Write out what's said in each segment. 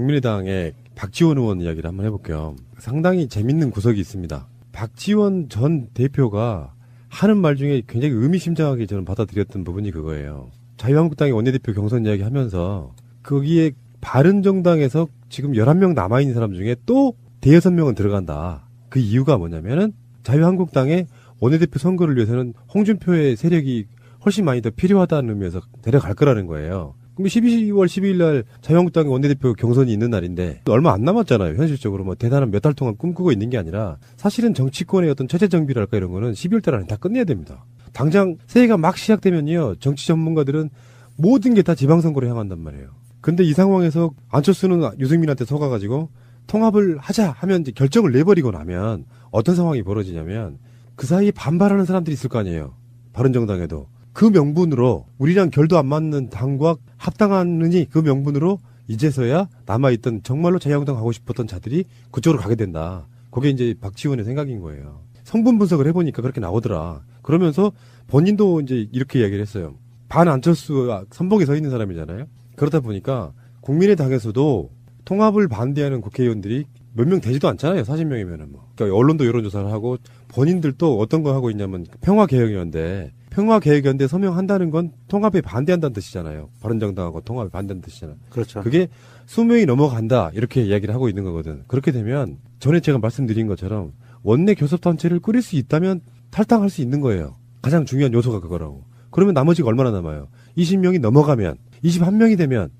국민의당의 박지원 의원 이야기를 한번 해볼게요. 상당히 재밌는 구석이 있습니다. 박지원 전 대표가 하는 말 중에 굉장히 의미심장하게 저는 받아들였던 부분이 그거예요. 자유한국당의 원내대표 경선 이야기 하면서 거기에 바른정당에서 지금 11명 남아있는 사람 중에 또 대여섯 명은 들어간다. 그 이유가 뭐냐면은 자유한국당의 원내대표 선거를 위해서는 홍준표의 세력이 훨씬 많이 더 필요하다는 의미에서 데려갈 거라는 거예요. 그럼 12월 12일 날 자유한국당의 원내대표 경선이 있는 날인데 얼마 안 남았잖아요. 현실적으로 뭐 대단한 몇 달 동안 꿈꾸고 있는 게 아니라 사실은 정치권의 어떤 체제 정비랄까 이런 거는 12월 달 안에 다 끝내야 됩니다. 당장 새해가 막 시작되면요. 정치 전문가들은 모든 게 다 지방선거로 향한단 말이에요. 근데 이 상황에서 안철수는 유승민한테 속아가지고 통합을 하자 하면 이제 결정을 내버리고 나면 어떤 상황이 벌어지냐면 그 사이에 반발하는 사람들이 있을 거 아니에요. 바른정당에도. 그 명분으로 우리랑 결도 안 맞는 당과 합당하느니 그 명분으로 이제서야 남아있던 정말로 자유한국당 가고 싶었던 자들이 그쪽으로 가게 된다. 그게 이제 박지원의 생각인 거예요. 성분 분석을 해보니까 그렇게 나오더라. 그러면서 본인도 이제 이렇게 이야기를 했어요. 반 안철수 선봉에 서 있는 사람이잖아요. 그러다 보니까 국민의당에서도 통합을 반대하는 국회의원들이 몇 명 되지도 않잖아요. 40명이면은 뭐. 그러니까 언론도 여론조사를 하고 본인들도 어떤 거 하고 있냐면 평화개혁위원회. 평화개혁연대 서명한다는 건 통합에 반대한다는 뜻이잖아요. 바른정당하고 통합에 반대하는 뜻이잖아요. 그렇죠. 그게 20명이 넘어간다 이렇게 이야기를 하고 있는 거거든. 그렇게 되면 전에 제가 말씀드린 것처럼 원내 교섭단체를 꾸릴 수 있다면 탈당할 수 있는 거예요. 가장 중요한 요소가 그거라고. 그러면 나머지가 얼마나 남아요? 20명이 넘어가면 21명이 되면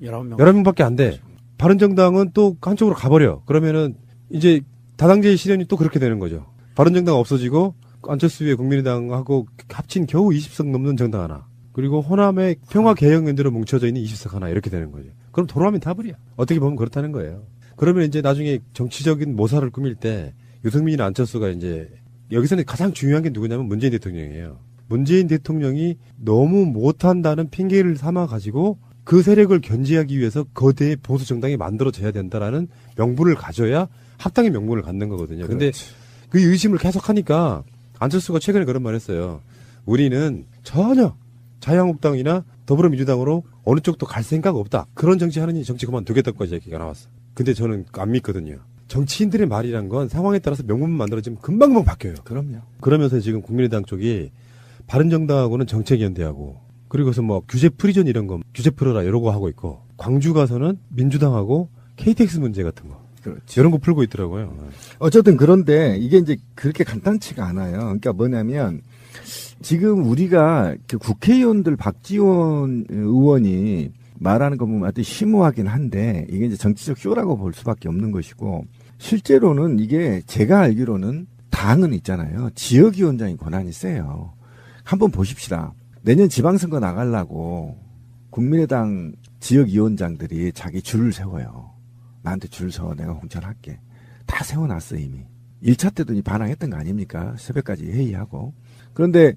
11명밖에 안 돼. 바른정당은 또 한쪽으로 가버려. 그러면은 이제 다당제의 실현이 또 그렇게 되는 거죠. 바른정당 없어지고 안철수의 국민의당하고 합친 겨우 20석 넘는 정당 하나. 그리고 호남의 평화개혁연대로 뭉쳐져 있는 20석 하나 이렇게 되는 거죠. 그럼 돌아오면 다불이야. 어떻게 보면 그렇다는 거예요. 그러면 이제 나중에 정치적인 모사를 꾸밀 때 유승민이나 안철수가 이제 여기서는 가장 중요한 게 누구냐면 문재인 대통령이에요. 문재인 대통령이 너무 못한다는 핑계를 삼아가지고 그 세력을 견제하기 위해서 거대 보수 정당이 만들어져야 된다라는 명분을 가져야 합당의 명분을 갖는 거거든요. 근데 그 의심을 계속하니까 안철수가 최근에 그런 말 했어요. 우리는 전혀 자유한국당이나 더불어민주당으로 어느 쪽도 갈 생각 없다. 그런 정치하느니 정치 그만두겠다고까지 얘기가 나왔어. 근데 저는 안 믿거든요. 정치인들의 말이란 건 상황에 따라서 명분 만들어지면 금방금방 바뀌어요. 그럼요. 그러면서 지금 국민의당 쪽이 바른정당하고는 정책연대하고 그리고서 뭐 규제 프리존 이런 거 규제 풀어라 이러고 하고 있고 광주 가서는 민주당하고 KTX 문제 같은 거 그렇지. 이런 거 풀고 있더라고요. 어쨌든 그런데 이게 이제 그렇게 간단치가 않아요. 그러니까 뭐냐면 지금 우리가 그 국회의원들 박지원 의원이 말하는 거 보면 아주 심오하긴 한데 이게 이제 정치적 쇼라고 볼 수밖에 없는 것이고 실제로는 이게 제가 알기로는 당은 있잖아요. 지역위원장이 권한이 세요. 한번 보십시다. 내년 지방선거 나가려고 국민의당 지역위원장들이 자기 줄을 세워요. 나한테 줄 서워 내가 공천할게. 다 세워놨어 이미. 1차 때도 반항했던 거 아닙니까? 새벽까지 회의하고. 그런데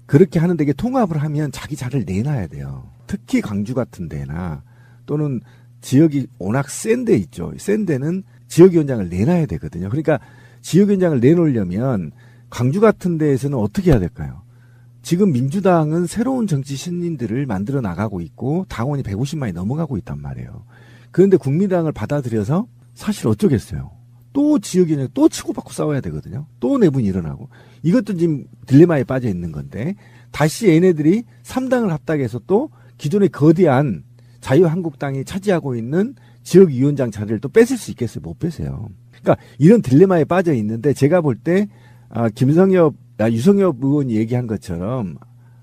그렇게 하는데 이게 통합을 하면 자기 자리를 내놔야 돼요. 특히 광주 같은 데나 또는 지역이 워낙 센 데 있죠. 센 데는 지역위원장을 내놔야 되거든요. 그러니까 지역위원장을 내놓으려면 광주 같은 데에서는 어떻게 해야 될까요? 지금 민주당은 새로운 정치 신인들을 만들어 나가고 있고 당원이 150만이 넘어가고 있단 말이에요. 그런데 국민당을 받아들여서 사실 어쩌겠어요. 또 지역위원장 또 치고받고 싸워야 되거든요. 또 내분이 일어나고. 이것도 지금 딜레마에 빠져 있는 건데 다시 얘네들이 3당을 합당해서 또 기존의 거대한 자유한국당이 차지하고 있는 지역위원장 자리를 또 뺏을 수 있겠어요? 못 뺏어요. 그러니까 이런 딜레마에 빠져 있는데 제가 볼 때 유성엽 의원이 얘기한 것처럼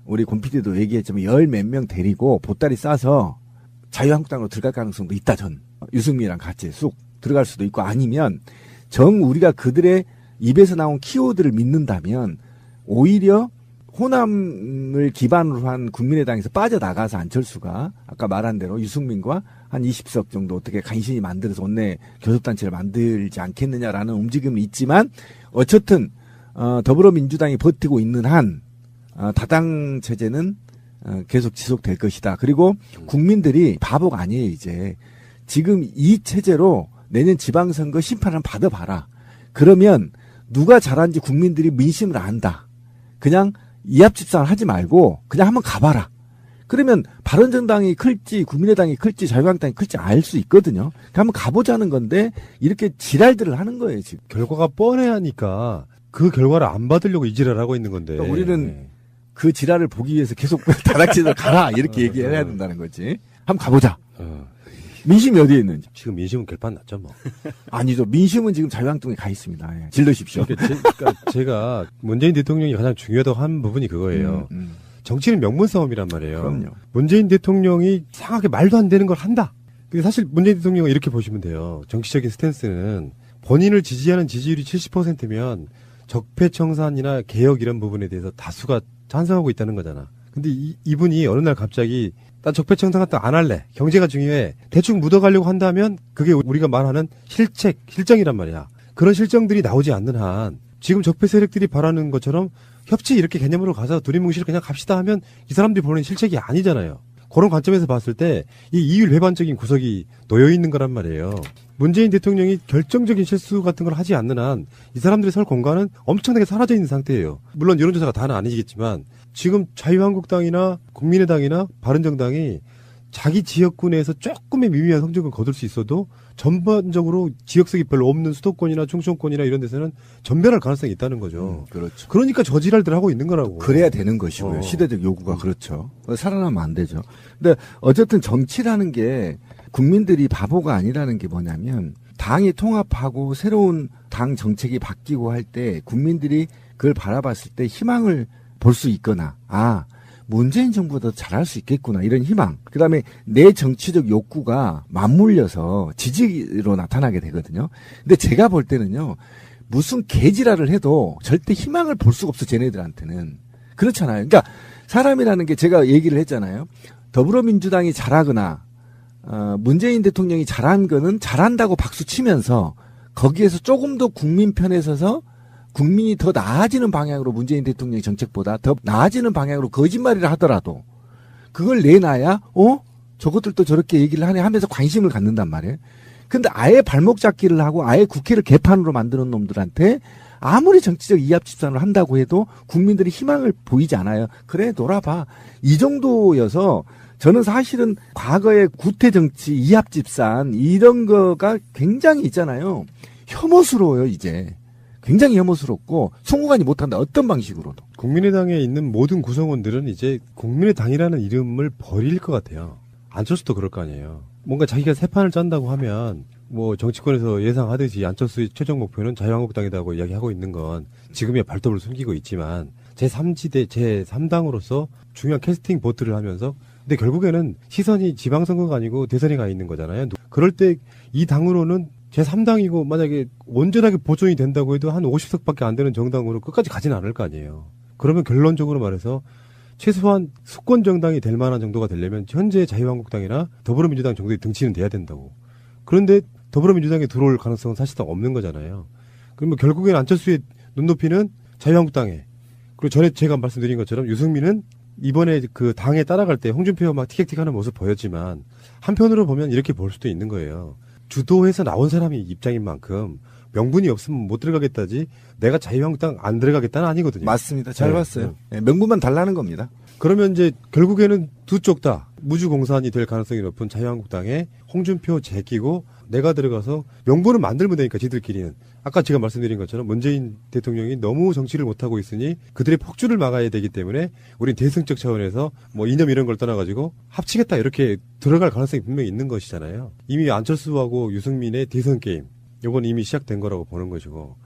우리 곰피디도 얘기했지만 10몇 명 데리고 보따리 싸서 자유한국당으로 들어갈 가능성도 있다. 전 유승민이랑 같이 쑥 들어갈 수도 있고 아니면 우리가 그들의 입에서 나온 키워드를 믿는다면 오히려 호남을 기반으로 한 국민의당에서 빠져나가서 안철수가 아까 말한 대로 유승민과 한 20석 정도 어떻게 간신히 만들어서 원내 교섭단체를 만들지 않겠느냐라는 움직임은 있지만 어쨌든 더불어민주당이 버티고 있는 한 다당 체제는 계속 지속될 것이다. 그리고 국민들이 바보가 아니에요. 이제 지금 이 체제로 내년 지방선거 심판을 받아봐라. 그러면 누가 잘한지 국민들이 민심을 안다. 그냥 이합집산을 하지 말고 그냥 한번 가봐라. 그러면 바른정당이 클지 국민의당이 클지 자유한국당이 클지 알 수 있거든요. 그러니까 한번 가보자는 건데 이렇게 지랄들을 하는 거예요 지금. 결과가 뻔해하니까 그 결과를 안 받으려고 이 지랄을 하고 있는 건데. 그러니까 우리는 그 지랄을 보기 위해서 계속 다락지에서 가라 이렇게 얘기해야 된다는 거지. 한번 가보자. 민심이 어디에 있는지. 지금 민심은 결판 났죠 뭐. 아니죠. 민심은 지금 자유한국당에 가 있습니다. 예. 질러십시오. 그러니까 제가 문재인 대통령이 가장 중요하다고 한 부분이 그거예요. 정치는 명분 싸움이란 말이에요. 그럼요. 문재인 대통령이 이상하게 말도 안 되는 걸 한다. 근데 사실 문재인 대통령은 이렇게 보시면 돼요. 정치적인 스탠스는 본인을 지지하는 지지율이 70%면 적폐청산이나 개혁 이런 부분에 대해서 다수가 찬성하고 있다는 거잖아. 근데 이분이 어느 날 갑자기 나 적폐청산 같은 거 안 할래. 경제가 중요해. 대충 묻어가려고 한다면 그게 우리가 말하는 실정이란 말이야. 그런 실정들이 나오지 않는 한 지금 적폐 세력들이 바라는 것처럼 협치 이렇게 개념으로 가서 두리뭉실 그냥 갑시다 하면 이 사람들이 보는 실책이 아니잖아요. 그런 관점에서 봤을 때 이 이율 배반적인 구석이 놓여 있는 거란 말이에요. 문재인 대통령이 결정적인 실수 같은 걸 하지 않는 한 이 사람들이 설 공간은 엄청나게 사라져 있는 상태예요. 물론 여론조사가 다는 아니겠지만 지금 자유한국당이나 국민의당이나 바른정당이 자기 지역군에서 조금의 미미한 성적을 거둘 수 있어도 전반적으로 지역색이 별로 없는 수도권이나 충청권이나 이런 데서는 전멸할 가능성이 있다는 거죠. 그렇죠. 그러니까 저지랄들 하고 있는 거라고. 그래야 되는 것이고요. 시대적 요구가 그렇죠. 살아나면 안 되죠. 근데 어쨌든 정치라는 게 국민들이 바보가 아니라는 게 뭐냐면 당이 통합하고 새로운 당 정책이 바뀌고 할 때 국민들이 그걸 바라봤을 때 희망을 볼 수 있거나 문재인 정부가 더 잘할 수 있겠구나 이런 희망. 그다음에 내 정치적 욕구가 맞물려서 지지로 나타나게 되거든요. 근데 제가 볼 때는요. 무슨 개지랄을 해도 절대 희망을 볼 수가 없어 쟤네들한테는. 그렇잖아요. 그러니까 사람이라는 게 제가 얘기를 했잖아요. 더불어민주당이 잘하거나 문재인 대통령이 잘한 거는 잘한다고 박수 치면서 거기에서 조금 더 국민 편에 서서 국민이 더 나아지는 방향으로 문재인 대통령의 정책보다 더 나아지는 방향으로 거짓말이라 하더라도 그걸 내놔야 저것들도 저렇게 얘기를 하네 하면서 관심을 갖는단 말이에요. 근데 아예 발목 잡기를 하고 아예 국회를 개판으로 만드는 놈들한테 아무리 정치적 이합 집산을 한다고 해도 국민들이 희망을 보이지 않아요. 그래 놀아봐. 이 정도여서 저는 사실은 과거의 구태 정치 이합 집산 이런 거가 굉장히 있잖아요. 혐오스러워요 이제. 굉장히 혐오스럽고 송구간이 못한다. 어떤 방식으로도. 국민의당에 있는 모든 구성원들은 이제 국민의당이라는 이름을 버릴 것 같아요. 안철수도 그럴 거 아니에요. 뭔가 자기가 새 판을 짠다고 하면 뭐 정치권에서 예상하듯이 안철수의 최종 목표는 자유한국당이라고 이야기하고 있는 건 지금의 발톱을 숨기고 있지만 제3지대 제3당으로서 중요한 캐스팅 보트를 하면서 근데 결국에는 시선이 지방선거가 아니고 대선에 가 있는 거잖아요. 그럴 때 이 당으로는 제3당이고 만약에 온전하게 보존이 된다고 해도 한 50석밖에 안 되는 정당으로 끝까지 가지는 않을 거 아니에요. 그러면 결론적으로 말해서 최소한 수권 정당이 될 만한 정도가 되려면 현재 자유한국당이나 더불어민주당 정도의 등치는 돼야 된다고. 그런데 더불어민주당에 들어올 가능성은 사실상 없는 거잖아요. 그러면 결국에는 안철수의 눈높이는 자유한국당에 그리고 전에 제가 말씀드린 것처럼 유승민은 이번에 그 당에 따라갈 때 홍준표와 막 티격태격하는 모습 보였지만 한편으로 보면 이렇게 볼 수도 있는 거예요. 주도해서 나온 사람이 입장인 만큼 명분이 없으면 못 들어가겠다지 내가 자유한국당 안 들어가겠다는 아니거든요. 맞습니다. 잘 봤어요. 네, 명분만 달라는 겁니다. 그러면 이제 결국에는 두 쪽 다 무주공산이 될 가능성이 높은 자유한국당에 홍준표 제끼고 내가 들어가서 명분을 만들면 되니까 지들끼리는. 아까 제가 말씀드린 것처럼 문재인 대통령이 너무 정치를 못하고 있으니 그들의 폭주를 막아야 되기 때문에 우린 대승적 차원에서 뭐 이념 이런 걸 떠나가지고 합치겠다 이렇게 들어갈 가능성이 분명히 있는 것이잖아요. 이미 안철수하고 유승민의 대선 게임 이건 이미 시작된 거라고 보는 것이고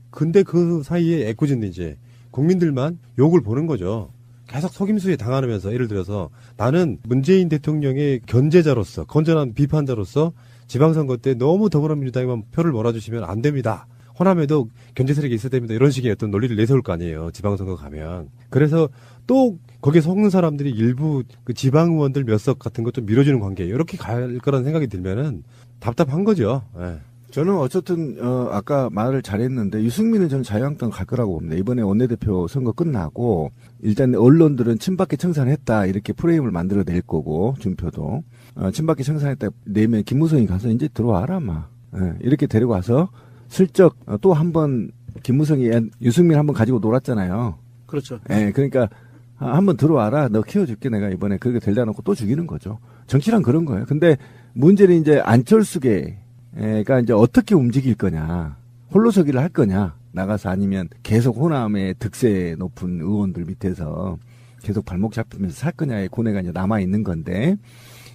근데 그 사이에 애꿎은 이제 국민들만 욕을 보는 거죠. 계속 속임수에 당하면서 예를 들어서 나는 문재인 대통령의 견제자로서 건전한 비판자로서 지방선거 때 너무 더불어민주당에만 표를 몰아주시면 안 됩니다. 호남에도 견제 세력이 있어야 됩니다. 이런 식의 어떤 논리를 내세울 거 아니에요. 지방선거 가면. 그래서 또 거기에 속는 사람들이 일부 그 지방 의원들 몇 석 같은 것 좀 밀어주는 관계 이렇게 갈 거라는 생각이 들면은 답답한 거죠. 예. 저는 어쨌든 아까 말을 잘했는데 유승민은 저는 자유한국당 갈 거라고 봅니다. 이번에 원내대표 선거 끝나고 일단 언론들은 친박계 청산했다 이렇게 프레임을 만들어낼 거고 준표도 친박계 청산했다 내면 김무성이 가서 이제 들어와라 마 이렇게 데리고 와서 슬쩍 또 한번 김무성이 유승민 한번 가지고 놀았잖아요. 그렇죠. 그러니까 한번 들어와라. 너 키워줄게. 내가 이번에 그렇게 될다 놓고 또 죽이는 거죠. 정치란 그런 거예요. 근데 문제는 이제 안철수계가 이제 어떻게 움직일 거냐. 홀로서기를 할 거냐. 나가서 아니면 계속 호남의 득세 높은 의원들 밑에서 계속 발목 잡히면서 살 거냐의 고뇌가 이제 남아있는 건데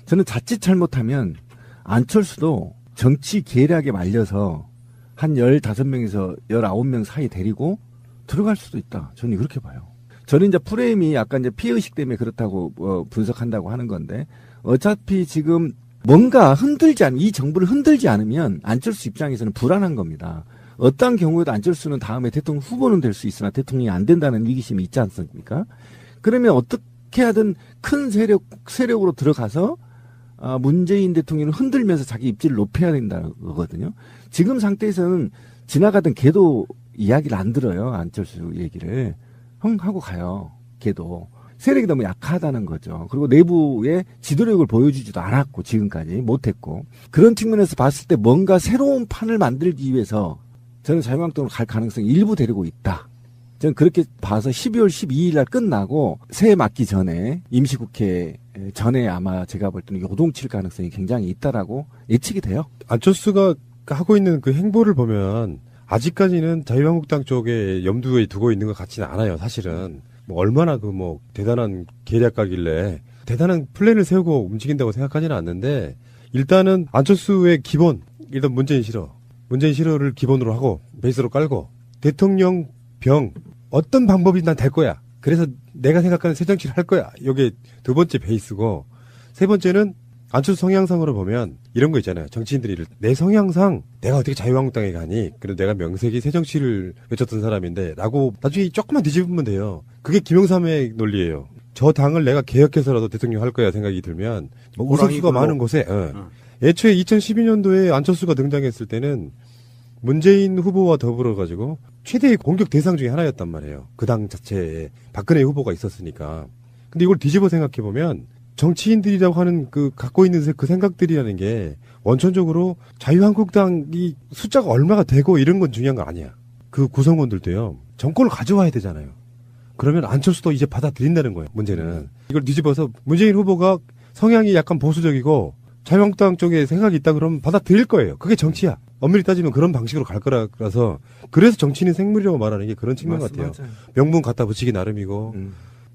저는 자칫 잘못하면 안철수도 정치 계략에 말려서 한 15명에서 19명 사이 데리고 들어갈 수도 있다. 저는 그렇게 봐요. 저는 이제 프레임이 약간 이제 피해의식 때문에 그렇다고 분석한다고 하는 건데 어차피 지금 뭔가 이 정부를 흔들지 않으면 안철수 입장에서는 불안한 겁니다. 어떤 경우에도 안철수는 다음에 대통령 후보는 될 수 있으나 대통령이 안 된다는 위기심이 있지 않습니까? 그러면 어떻게 하든 큰 세력으로 들어가서 문재인 대통령을 흔들면서 자기 입지를 높여야 된다는 거거든요. 지금 상태에서는 지나가던 걔도 이야기를 안 들어요. 안철수 얘기를. 형 하고 가요. 걔도. 세력이 너무 약하다는 거죠. 그리고 내부에 지도력을 보여주지도 않았고 지금까지 못했고 그런 측면에서 봤을 때 뭔가 새로운 판을 만들기 위해서 저는 자유한국당으로 갈 가능성이 일부 데리고 있다. 저는 그렇게 봐서 12월 12일 날 끝나고 새해 맞기 전에 임시국회 전에 아마 제가 볼 때는 요동칠 가능성이 굉장히 있다라고 예측이 돼요. 안철수가 하고 있는 그 행보를 보면 아직까지는 자유한국당 쪽에 염두에 두고 있는 것 같지는 않아요. 사실은 뭐 얼마나 그 뭐 대단한 계략가길래 대단한 플랜을 세우고 움직인다고 생각하지는 않는데 일단은 안철수의 기본 일단 문재인 싫어를 기본으로 하고 베이스로 깔고 대통령 병 어떤 방법이 난 될 거야. 그래서 내가 생각하는 새정치를 할 거야. 이게 두 번째 베이스고 세 번째는 안철수 성향상으로 보면 이런 거 있잖아요. 정치인들이 내 성향상 내가 어떻게 자유한국당에 가니? 그래도 내가 명색이 새정치를 외쳤던 사람인데 라고 나중에 조금만 뒤집으면 돼요. 그게 김영삼의 논리예요. 저 당을 내가 개혁해서라도 대통령 할 거야 생각이 들면 뭐 의석수가 많은 곳에 애초에 2012년도에 안철수가 등장했을 때는 문재인 후보와 더불어 가지고 최대의 공격 대상 중에 하나였단 말이에요. 그 당 자체에 박근혜 후보가 있었으니까. 근데 이걸 뒤집어 생각해 보면 정치인들이라고 하는 그 갖고 있는 그 생각들이라는 게 원천적으로 자유한국당이 숫자가 얼마가 되고 이런 건 중요한 거 아니야. 그 구성원들도요. 정권을 가져와야 되잖아요. 그러면 안철수도 이제 받아들인다는 거예요. 문제는. 이걸 뒤집어서 문재인 후보가 성향이 약간 보수적이고 자유한국당 쪽에 생각이 있다 그러면 받아들일 거예요. 그게 정치야. 엄밀히 따지면 그런 방식으로 갈 거라서 그래서 정치는 생물이라고 말하는 게 그런 측면 같아요. 맞아요. 명분 갖다 붙이기 나름이고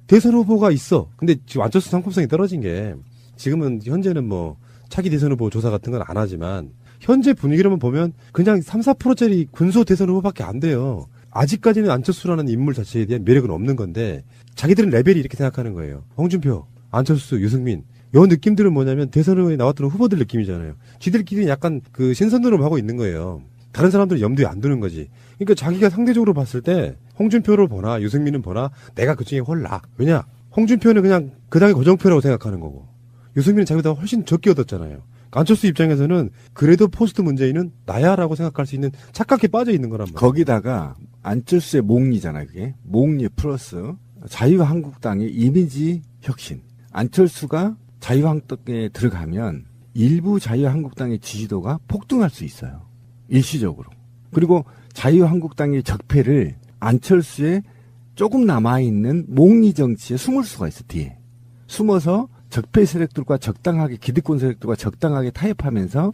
대선 후보가 있어. 근데 지금 안철수 상품성이 떨어진 게 지금은 현재는 뭐 차기 대선 후보 조사 같은 건 안 하지만 현재 분위기로만 보면 그냥 3, 4%짜리 군소 대선 후보밖에 안 돼요. 아직까지는 안철수라는 인물 자체에 대한 매력은 없는 건데 자기들은 레벨이 이렇게 생각하는 거예요. 홍준표, 안철수, 유승민 요 느낌들은 뭐냐면 대선 후보에 나왔던 후보들 느낌이잖아요. 지들끼리 약간 그 신선으로 하고 있는 거예요. 다른 사람들은 염두에 안 두는 거지. 그러니까 자기가 상대적으로 봤을 때 홍준표를 보나 유승민은 보나 내가 그중에 홀라. 왜냐? 홍준표는 그냥 그 당의 고정표라고 생각하는 거고 유승민은 자기보다 훨씬 적게 얻었잖아요. 안철수 입장에서는 그래도 포스트 문재인은 나야라고 생각할 수 있는 착각에 빠져 있는 거란 말이에요. 거기다가 안철수의 목리잖아요. 그게. 목리 플러스 자유한국당의 이미지 혁신. 안철수가 자유한국당에 들어가면 일부 자유한국당의 지지도가 폭등할 수 있어요. 일시적으로. 그리고 자유한국당의 적폐를 안철수의 조금 남아있는 목리 정치에 숨을 수가 있어, 뒤에. 숨어서 적폐 세력들과 적당하게, 기득권 세력들과 적당하게 타협하면서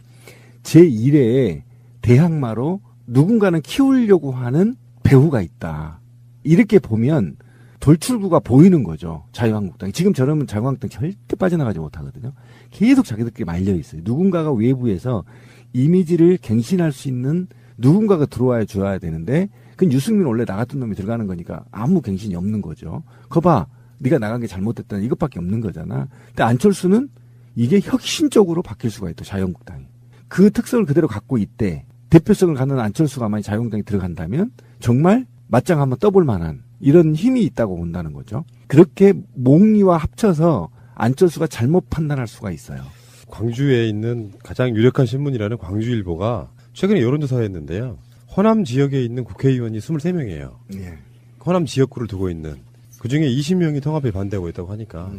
제1회의 대항마로 누군가는 키우려고 하는 배후가 있다. 이렇게 보면 돌출구가 보이는 거죠. 자유한국당이. 지금 저러면 자유한국당 절대 빠져나가지 못하거든요. 계속 자기들끼리 말려 있어요. 누군가가 외부에서 이미지를 갱신할 수 있는 누군가가 들어와야 줘야 되는데 그건 유승민 원래 나갔던 놈이 들어가는 거니까 아무 갱신이 없는 거죠. 거봐. 네가 나간 게 잘못됐다. 이것밖에 없는 거잖아. 근데 안철수는 이게 혁신적으로 바뀔 수가 있다. 자유한국당이. 그 특성을 그대로 갖고 있대. 대표성을 갖는 안철수가 만약 자유한국당에 들어간다면 정말 맞짱 한번 떠볼 만한 이런 힘이 있다고 본다는 거죠. 그렇게 목리와 합쳐서 안철수가 잘못 판단할 수가 있어요. 광주에 있는 가장 유력한 신문이라는 광주일보가 최근에 여론조사를 했는데요. 호남 지역에 있는 국회의원이 23명이에요. 예. 호남 지역구를 두고 있는. 그중에 20명이 통합에 반대하고 있다고 하니까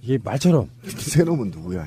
이게 말처럼 새놈은 누구야?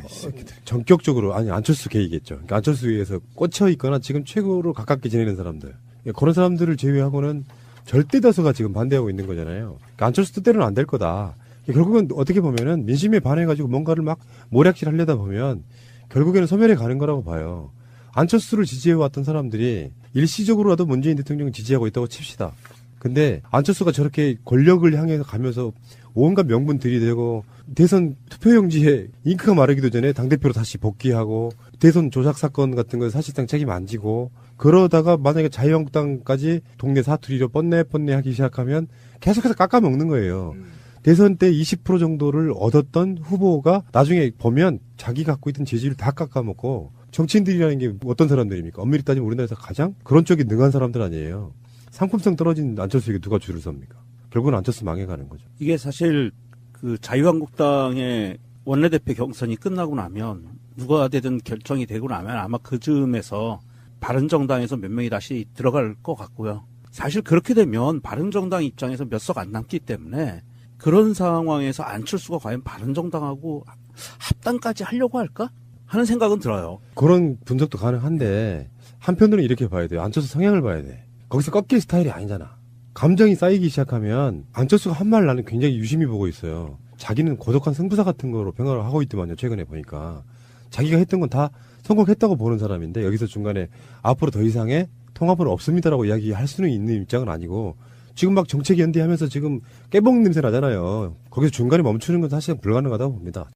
전격적으로 아니 안철수 계이겠죠. 그러니까 안철수에서 꽂혀 있거나 지금 최고로 가깝게 지내는 사람들. 그러니까 그런 사람들을 제외하고는 절대 다수가 지금 반대하고 있는 거잖아요. 그러니까 안철수 뜻대로는 안 될 거다. 결국은 어떻게 보면은 민심에 반해가지고 뭔가를 막 모략질 하려다 보면 결국에는 소멸해 가는 거라고 봐요. 안철수를 지지해왔던 사람들이 일시적으로라도 문재인 대통령을 지지하고 있다고 칩시다. 근데 안철수가 저렇게 권력을 향해서 가면서 온갖 명분 들이대고 대선 투표용지에 잉크가 마르기도 전에 당대표로 다시 복귀하고 대선 조작 사건 같은 거 사실상 책임 안 지고 그러다가 만약에 자유한국당까지 동네 사투리로 뻔내 하기 시작하면 계속해서 깎아먹는 거예요. 대선 때 20% 정도를 얻었던 후보가 나중에 보면 자기 갖고 있던 재질을 다 깎아먹고 정치인들이라는 게 어떤 사람들입니까? 엄밀히 따지면 우리나라에서 가장 그런 쪽에 능한 사람들 아니에요. 상품성 떨어진 안철수에게 누가 줄을 섭니까? 결국은 안철수 망해가는 거죠. 이게 사실 그 자유한국당의 원내대표 경선이 끝나고 나면 누가 되든 결정이 되고 나면 아마 그 즈음에서 바른정당에서 몇 명이 다시 들어갈 것 같고요. 사실 그렇게 되면 바른정당 입장에서 몇 석 안 남기 때문에 그런 상황에서 안철수가 과연 바른정당하고 합당까지 하려고 할까? 하는 생각은 들어요. 그런 분석도 가능한데 한편으로는 이렇게 봐야 돼요. 안철수 성향을 봐야 돼. 거기서 꺾일 스타일이 아니잖아. 감정이 쌓이기 시작하면 안철수가 한 말 나는 굉장히 유심히 보고 있어요. 자기는 고독한 승부사 같은 거로 평가를 하고 있더만요. 최근에 보니까. 자기가 했던 건 다 성공했다고 보는 사람인데 여기서 중간에 앞으로 더 이상의 통합은 없습니다라고 이야기할 수는 있는 입장은 아니고 지금 막 정책 연대하면서 지금 깨봉 냄새 나잖아요. 거기서 중간에 멈추는 건 사실 불가능하다고 봅니다.